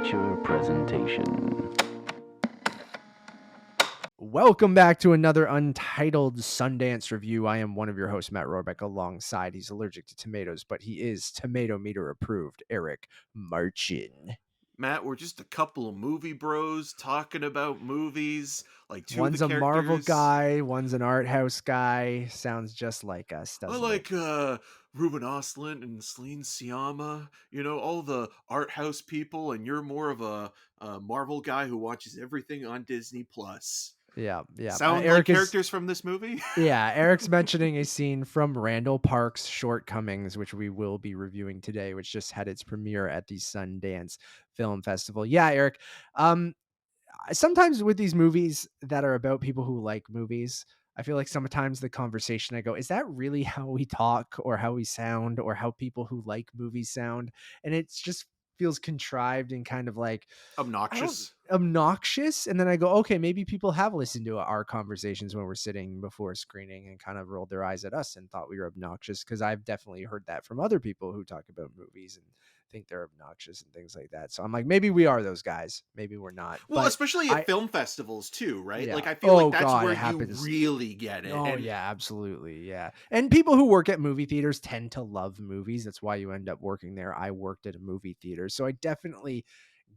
feature presentation. Welcome back to another Untitled Sundance review. I am one of your hosts, Matt Rohrbeck, alongside, he's allergic to tomatoes, but he is Tomato Meter approved, Eric Marchin. Matt, we're just a couple of movie bros talking about movies. Like two One's of a the Marvel characters. guy, one's an art house guy. Sounds just like us, I doesn't like it? Ruben Ostlund and Celine Sciamma. You know, all the art house people, and you're more of a Marvel guy who watches everything on Disney Plus. Yeah. Sound like Eric characters from this movie? Eric's mentioning a scene from Randall Park's Shortcomings, which we will be reviewing today, which just had its premiere at the Sundance Film Festival. Yeah, Eric. Sometimes with these movies that are about people who like movies, I feel like sometimes the conversation I go, is that really how we talk or how we sound or how people who like movies sound? And it just feels contrived and kind of like Obnoxious. obnoxious. And then I go, okay, maybe people have listened to our conversations when we're sitting before screening and kind of rolled their eyes at us and thought we were obnoxious. Cause I've definitely heard that from other people who talk about movies and think they're obnoxious and things like that. So I'm like, maybe we are those guys. Maybe we're not. Well, But especially at film festivals too, right? yeah. Like I feel like Oh that's God, where it you happens. really get it. Oh And yeah, absolutely. Yeah. And people who work at movie theaters tend to love movies. That's why you end up working there. I worked at a movie theater, so I definitely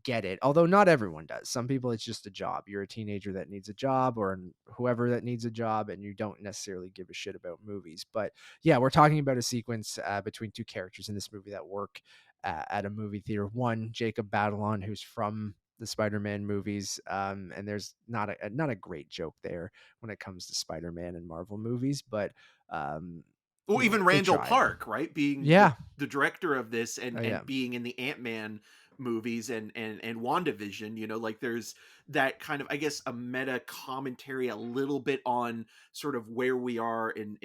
get it. Although not everyone does. Some people it's just a job. You're a teenager that needs a job or whoever that needs a job and you don't necessarily give a shit about movies. But yeah, we're talking about a sequence between two characters in this movie that work at a movie theater. One, Jacob Batalon, who's from the Spider-Man movies, and there's not a great joke there when it comes to Spider-Man and Marvel movies, but well, even they Randall tried. Park, right? Being Yeah. the director of this and Yeah. being in the Ant-Man movies and WandaVision, you know, like there's that kind of, I guess, a meta commentary a little bit on sort of where we are in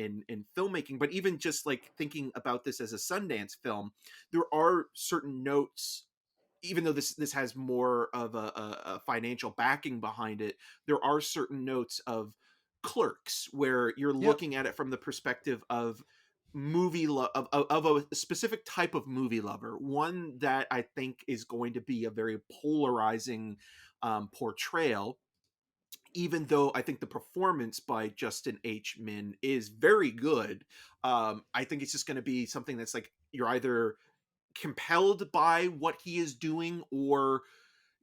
filmmaking. But even just like thinking about this as a Sundance film, there are certain notes. Even though this has more of a financial backing behind it, there are certain notes of Clerks where you're Yep. looking at it from the perspective of of a specific type of movie lover, one that I think is going to be a very polarizing portrayal. Even though I think the performance by Justin H. Min is very good, I think it's just going to be something that's like you're either compelled by what he is doing or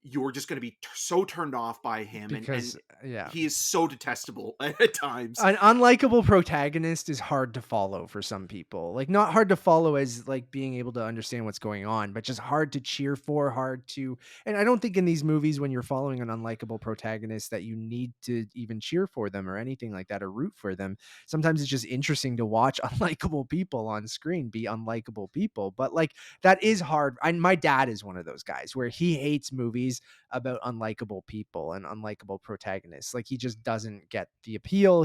you're just going to be so turned off by him, Because and yeah. he is so detestable at times. An unlikable protagonist is hard to follow for some people. Like not hard to follow as like being able to understand what's going on, but just hard to cheer for, and I don't think in these movies when you're following an unlikable protagonist that you need to even cheer for them or anything like that or root for them. Sometimes it's just interesting to watch unlikable people on screen be unlikable people, but like that is hard. My dad is one of those guys where he hates movies about unlikable people and unlikable protagonists. Like he just doesn't get the appeal.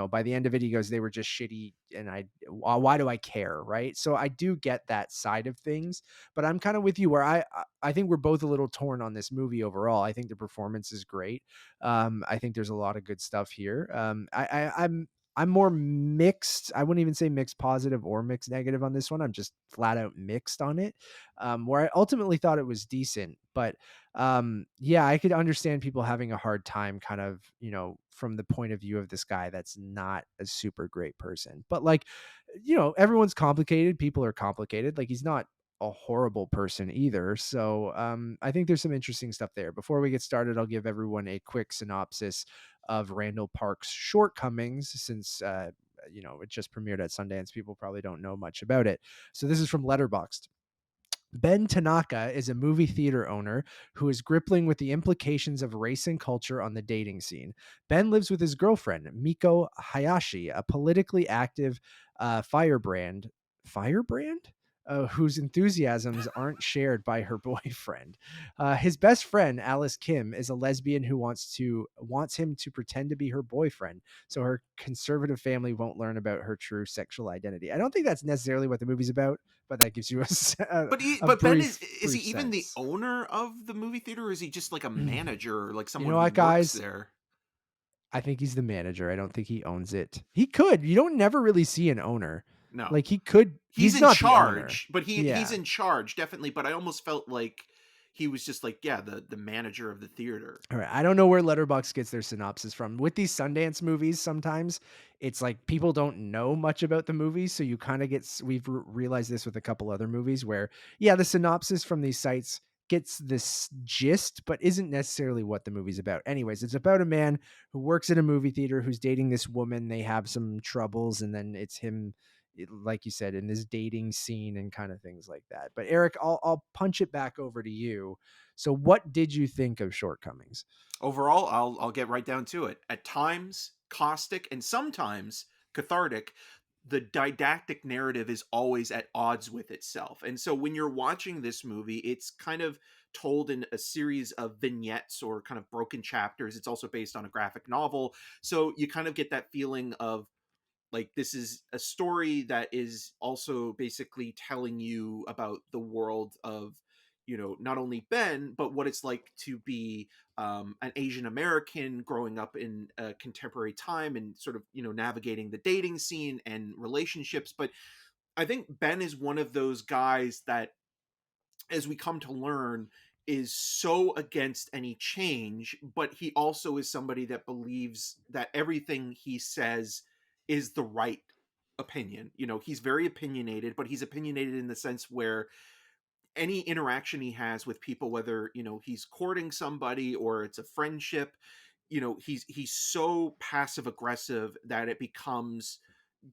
By the end of it, he goes, they were just shitty. And why do I care? Right. So I do get that side of things, but I'm kind of with you where I think we're both a little torn on this movie overall. I think the performance is great. I think there's a lot of good stuff here. I'm more mixed. I wouldn't even say mixed positive or mixed negative on this one. I'm just flat out mixed on it. Where I ultimately thought it was decent, but yeah, I could understand people having a hard time kind of, from the point of view of this guy that's not a super great person. But like, everyone's complicated. People are complicated. Like he's not a horrible person either. So I think there's some interesting stuff there. Before we get started, I'll give everyone a quick synopsis of Randall Park's Shortcomings since it just premiered at Sundance. People probably don't know much about it. So this is from Letterboxd. Ben Tanaka is a movie theater owner who is grappling with the implications of race and culture on the dating scene. Ben lives with his girlfriend, Miko Hayashi, a politically active firebrand. Firebrand? Whose enthusiasms aren't shared by her boyfriend. His best friend, Alice Kim, is a lesbian who wants him to pretend to be her boyfriend, so her conservative family won't learn about her true sexual identity. I don't think that's necessarily what the movie's about, but that gives you But Ben is he brief even the sense. owner of the movie theater, or is he just like a manager or like You someone know who what, works guys? there? I think he's the manager. I don't think he owns it. He could. You don't never really see an owner. No. Like he could. He's He's in not the owner. charge, but he's Yeah. in charge definitely, but I almost felt like he was just like, yeah, the manager of the theater. All right. I don't know where Letterboxd gets their synopsis from. With these Sundance movies, sometimes it's like people don't know much about the movie, so you kind of get. We've realized this with a couple other movies where, yeah, the synopsis from these sites gets this gist, but isn't necessarily what the movie's about. Anyways, it's about a man who works at a movie theater who's dating this woman. They have some troubles, and then it's him, like you said, in this dating scene and kind of things like that. But Eric, I'll punch it back over to you. So, what did you think of Shortcomings? Overall, I'll get right down to it. At times caustic and sometimes cathartic, the didactic narrative is always at odds with itself. And so when you're watching this movie, it's kind of told in a series of vignettes or kind of broken chapters. It's also based on a graphic novel. So you kind of get that feeling of like this is a story that is also basically telling you about the world of, not only Ben, but what it's like to be an Asian American growing up in a contemporary time and sort of navigating the dating scene and relationships. But I think Ben is one of those guys that, as we come to learn, is so against any change, but he also is somebody that believes that everything he says is the right opinion. He's very opinionated, but he's opinionated in the sense where any interaction he has with people, whether he's courting somebody or it's a friendship, he's so passive aggressive that it becomes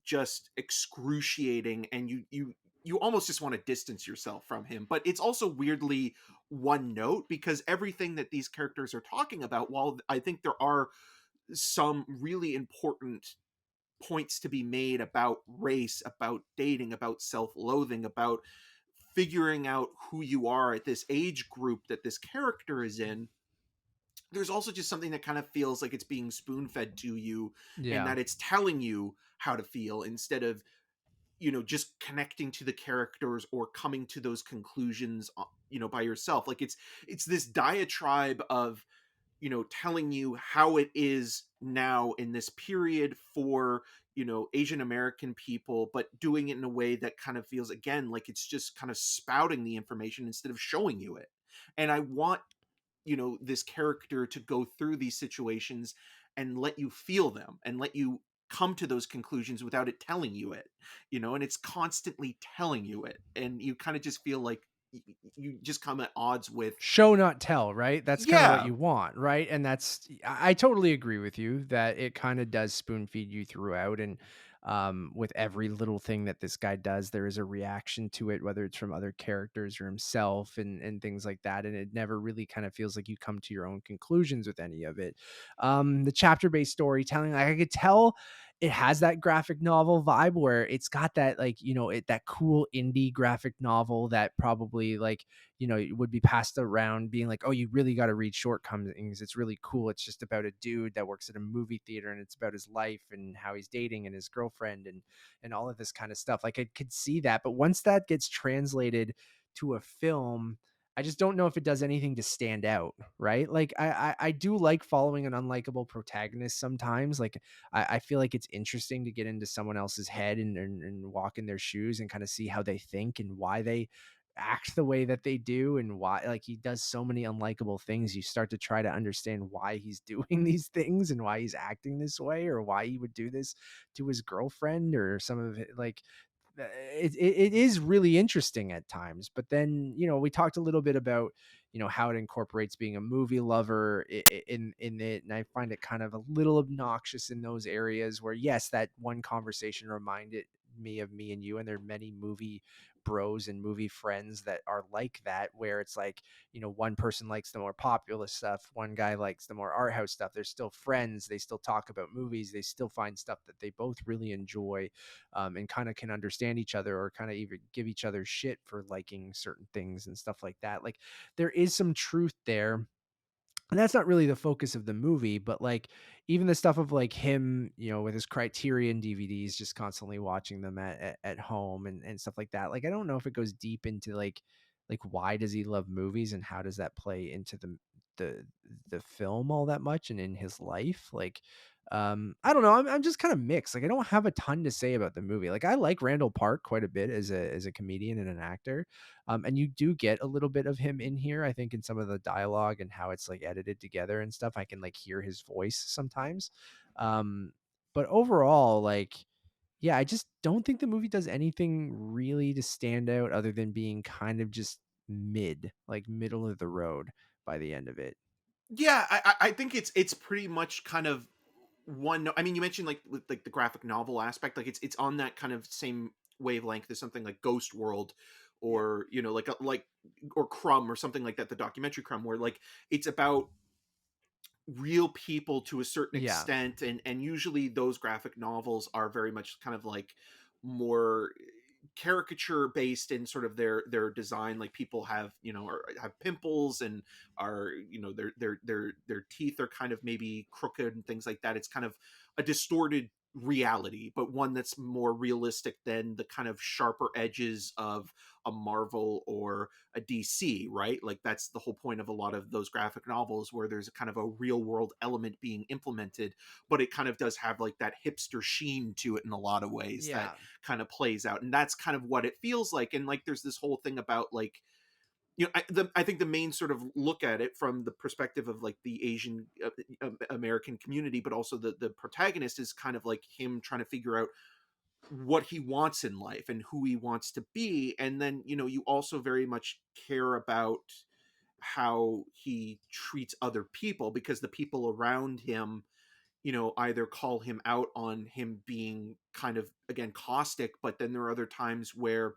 just excruciating, and you almost just want to distance yourself from him. But it's also weirdly one note, because everything that these characters are talking about, while I think there are some really important points to be made about race, about dating, about self-loathing, about figuring out who you are at this age group that this character is in, there's also just something that kind of feels like it's being spoon fed to you, and Yeah. that it's telling you how to feel instead of just connecting to the characters or coming to those conclusions by yourself. Like it's this diatribe of telling you how it is now in this period for Asian American people, but doing it in a way that kind of feels, again, like it's just kind of spouting the information instead of showing you it. And I want this character to go through these situations and let you feel them and let you come to those conclusions without it telling you it. And it's constantly telling you it, and you kind of just feel like you just come at odds with. Show not tell, right? That's kind of what Yeah. you want, right? And that's I totally agree with you that it kind of does spoon feed you throughout, and with every little thing that this guy does, there is a reaction to it, whether it's from other characters or himself and things like that. And it never really kind of feels like you come to your own conclusions with any of it. The chapter-based storytelling, like I could tell it has that graphic novel vibe where it's got that, like, that cool indie graphic novel that probably, like, it would be passed around being like, oh, you really got to read Shortcomings. It's really cool. It's just about a dude that works at a movie theater, and it's about his life and how he's dating and his girlfriend and all of this kind of stuff. Like I could see that, but once that gets translated to a film, I just don't know if it does anything to stand out, right? Like I do like following an unlikable protagonist sometimes. Like I feel like it's interesting to get into someone else's head and walk in their shoes and kind of see how they think and why they act the way that they do, and why, like, he does so many unlikable things. You start to try to understand why he's doing these things and why he's acting this way, or why he would do this to his girlfriend or some of it. Like it is really interesting at times. But then, we talked a little bit about, how it incorporates being a movie lover in it, and I find it kind of a little obnoxious in those areas where, yes, that one conversation reminded me of me and you, and there are many movie bros and movie friends that are like that, where it's like, one person likes the more popular stuff, one guy likes the more art house stuff. They're still friends, they still talk about movies, they still find stuff that they both really enjoy, and kind of can understand each other, or kind of even give each other shit for liking certain things and stuff like that. Like there is some truth there, and that's not really the focus of the movie, but like even the stuff of like him, with his Criterion DVDs, just constantly watching them at home and stuff like that. Like I don't know if it goes deep into like why does he love movies and how does that play into the the film all that much and in his life. Like I don't know. I'm just kind of mixed. Like I don't have a ton to say about the movie. Like I like Randall Park quite a bit as a comedian and an actor. And you do get a little bit of him in here, I think, in some of the dialogue and how it's like edited together and stuff. I can like hear his voice sometimes. Um, but overall, like, yeah, I just don't think the movie does anything really to stand out other than being kind of just like middle of the road by the end of it. Yeah, I think it's pretty much kind of one. I mean, you mentioned like with like the graphic novel aspect, like it's on that kind of same wavelength as something like Ghost World, Yeah. or you know, like or Crumb or something like that, the documentary Crumb, where like it's about real people to a certain Yeah. extent, and usually those graphic novels are very much kind of like more caricature based in sort of their design. Like people have, you know, or have pimples and are, you know, their teeth are kind of maybe crooked and things like that. It's kind of a distorted reality, but one that's more realistic than the kind of sharper edges of a Marvel or a DC, right? Like that's the whole point of a lot of those graphic novels, where there's a kind of a real world element being implemented, but it kind of does have like that hipster sheen to it in a lot of ways that Yeah. kind of plays out. And that's kind of what it feels like. And like there's this whole thing about like, you know, I think the main sort of look at it from the perspective of like the Asian American community, but also the protagonist is kind of like him trying to figure out what he wants in life and who he wants to be. And then, you know, you also very much care about how he treats other people, because the people around him, you know, either call him out on him being kind of, again, caustic, but then there are other times where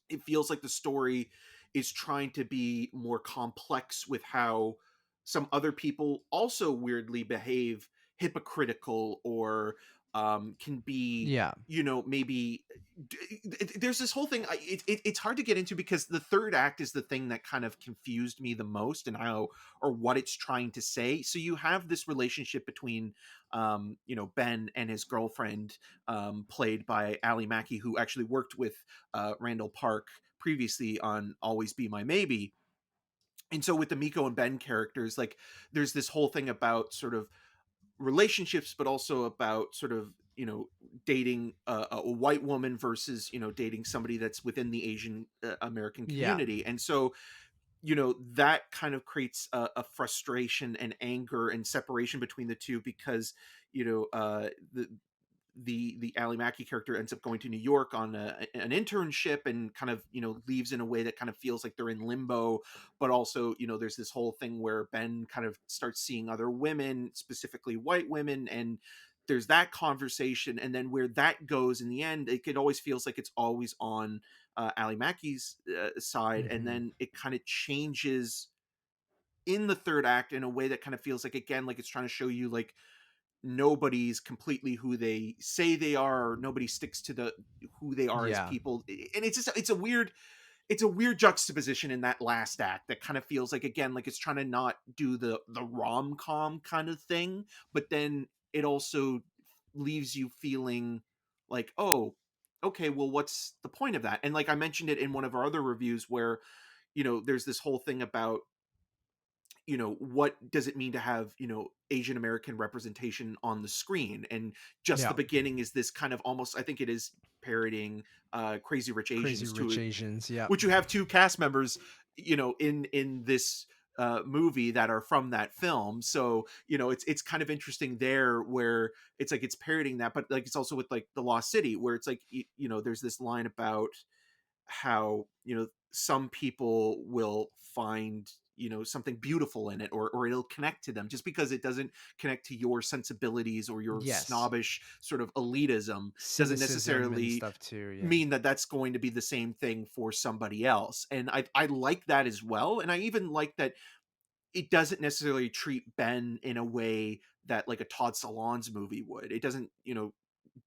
it feels like the story is trying to be more complex with how some other people also weirdly behave hypocritical, or can be, Yeah. you know, maybe there's this whole thing. It's hard to get into because the third act is the thing that kind of confused me the most, and how, or what it's trying to say. So you have this relationship between you know, Ben and his girlfriend, played by Ali Mackey, who actually worked with Randall Park previously on Always Be My Maybe. And so with the Miko and Ben characters, like there's this whole thing about sort of relationships, but also about sort of, you know, dating a white woman versus, you know, dating somebody that's within the Asian American Yeah. community. And so, you know, that kind of creates a frustration and anger and separation between the two, because, you know, the Ali Mackey character ends up going to New York on an internship, and kind of, you know, leaves in a way that kind of feels like they're in limbo. But also, you know, there's this whole thing where Ben kind of starts seeing other women, specifically white women, and there's that conversation. And then where that goes in the end, it always feels like it's always on Ali Mackey's side, and Mhm. then it kind of changes in the third act in a way that kind of feels like, again, like it's trying to show you like nobody's completely who they say they are, or nobody sticks to the who they are as Yeah. people. And it's just, it's a weird juxtaposition in that last act that kind of feels like, again, like it's trying to not do the rom-com kind of thing, but then it also leaves you feeling like, oh, okay, well, what's the point of that? And like I mentioned it in one of our other reviews, where, you know, there's this whole thing about, you know, what does it mean to have, you know, Asian American representation on the screen? And just the Yeah. beginning is this kind of, almost, I think it is parodying Crazy Rich Crazy Asians, Rich to Asians. Yeah. which you have two cast members, you know, in this movie that are from that film. So, you know, it's kind of interesting there, where it's like it's parodying that, but like it's also with like The Lost City, where it's like, you know, there's this line about how, you know, some people will find, you know, something beautiful in it, or it'll connect to them, just because it doesn't connect to your sensibilities or your Yes. snobbish sort of elitism, doesn't Cynicism and necessarily stuff too. Yeah. mean that that's going to be the same thing for somebody else. And I like that as well. And I even like that it doesn't necessarily treat Ben in a way that like a Todd Solondz movie would. It doesn't, you know,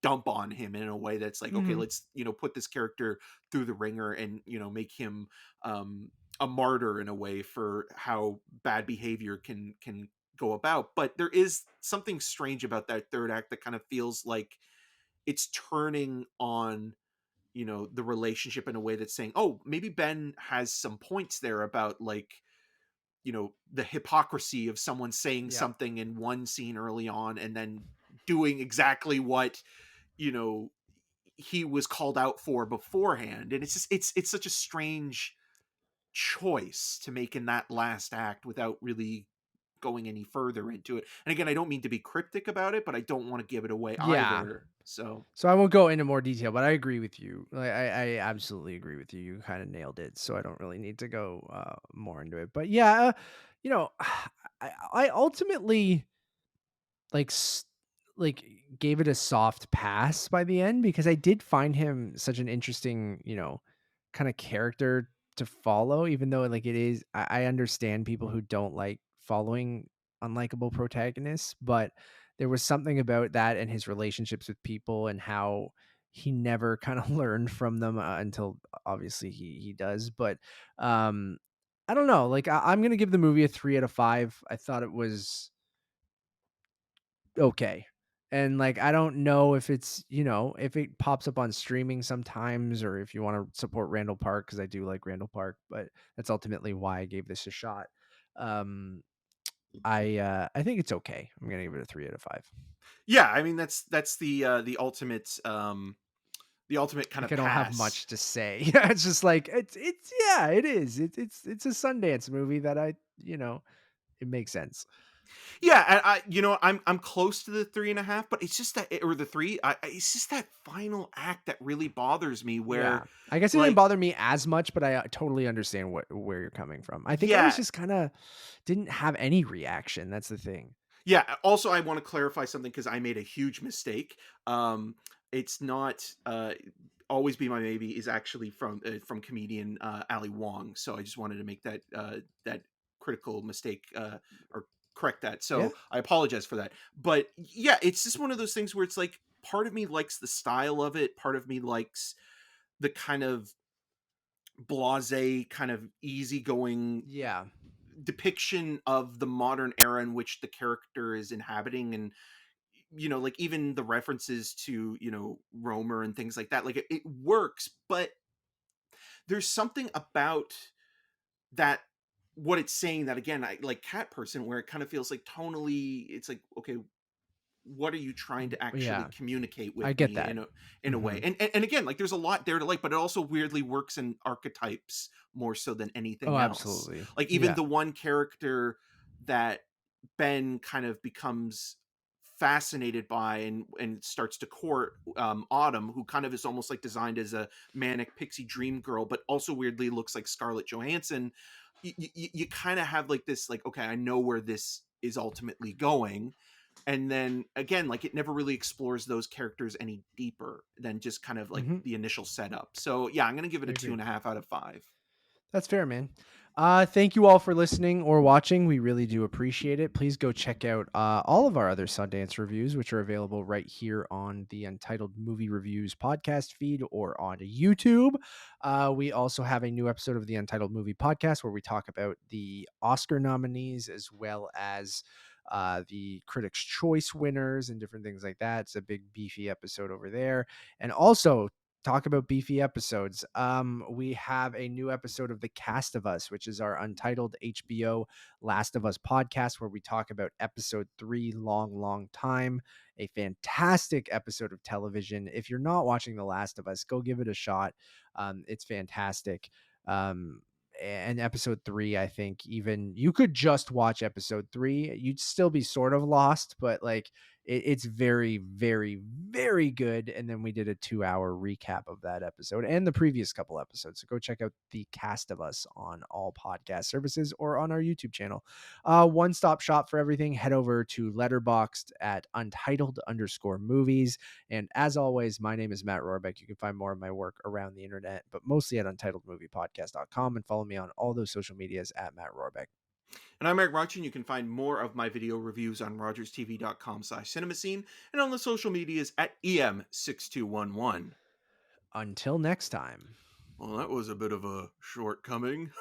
dump on him in a way that's like, okay, Hmm. let's, you know, put this character through the ringer and, you know, make him a martyr in a way for how bad behavior can go about. But there is something strange about that third act that kind of feels like it's turning on, you know, the relationship in a way that's saying, oh, maybe Ben has some points there about like, you know, the hypocrisy of someone saying Yeah. something in one scene early on, and then doing exactly what, you know, he was called out for beforehand. And it's just it's such a strange choice to make in that last act without really going any further into it. And again, I don't mean to be cryptic about it, but I don't want to give it away Yeah. either. So So I won't go into more detail, but I agree with you. Like, I absolutely agree with you. You kind of nailed it. So I don't really need to go more into it. But yeah, you know, I ultimately like like gave it a soft pass by the end because I did find him such an interesting, kind of character to follow, even though like it is I understand people who don't like following unlikable protagonists, but there was something about that and his relationships with people and how he never kind of learned from them until obviously he does. But um I don't know. Like I'm gonna give the movie a 3 out of 5. I thought it was okay. And like I don't know if it's, if it pops up on streaming sometimes or if you want to support Randall Park because I do like Randall Park, but that's ultimately why I gave this a shot. Um I think it's okay. I'm going to give it a 3 out of 5. yeah, I mean that's the ultimate kind Like of I don't have pass. much to say. Yeah, it's just like it's yeah, it is. It's a Sundance movie that it makes sense. Yeah, and I'm close to the 3.5, but it's just that, or the three. It's just that final act that really bothers me. Yeah. Where, I guess it didn't like, bother me as much, but I totally understand where you're coming from. I think I was yeah, just kind of didn't have any reaction. That's the thing. yeah. Also, I want to clarify something because I made a huge mistake. It's not always be my maybe is actually from comedian Ali Wong. So I just wanted to make that critical mistake or correct that. Yeah. So I apologize for that. But yeah, it's just one of those things where it's like part of me likes the style of it, part of me likes the kind of blasé, kind of easygoing Yeah. depiction of the modern era in which the character is inhabiting. And like even the references to Romer and things like that, like it works. But there's something about that, what it's saying, that again, I like Cat Person, where it kind of feels like tonally it's like, okay, what are you trying to actually Yeah. communicate I with get me that. in a way? Mhm. And again, like there's a lot there to like, but it also weirdly works in archetypes more so than Oh, anything else. absolutely. Like even Yeah. the one character that Ben kind of becomes fascinated by and starts to court, Autumn, who kind of is almost like designed as a manic pixie dream girl, but also weirdly looks like Scarlett Johansson. You kind of have like this, like, okay, I know where this is ultimately going. And then again, like it never really explores those characters any deeper than just kind of like Mhm. the initial setup. So yeah, I'm gonna give it I a two agree. and a half out of five. That's fair, man. Thank you all for listening or watching. We really do appreciate it. Please go check out all of our other Sundance reviews, which are available right here on the Untitled Movie Reviews podcast feed or on YouTube. We also have a new episode of the Untitled Movie Podcast where we talk about the Oscar nominees as well as the Critics' Choice winners and different things like that. It's a big, beefy episode over there. And also, talk about beefy episodes. We have a new episode of The Cast of Us, which is our untitled HBO Last of Us podcast, where we talk about episode 3, Long, Long Time, a fantastic episode of television. If you're not watching The Last of Us, go give it a shot. It's fantastic. And episode 3, I think even you could just watch episode 3. You'd still be sort of lost, but like it's very, very, very good. And then we did a 2-hour recap of that episode and the previous couple episodes. So go check out The Cast of Us on all podcast services or on our YouTube channel. One-stop shop for everything. Head over to Letterboxd at untitled_movies. And as always, my name is Matt Rohrbeck. You can find more of my work around the internet, but mostly at untitledmoviepodcast.com, and follow me on all those social medias at Matt Rohrbeck. And I'm Eric Marchin. You can find more of my video reviews on rogerstv.com/cinemascene and on the social medias at EM6211. Until next time. Well, that was a bit of a shortcoming.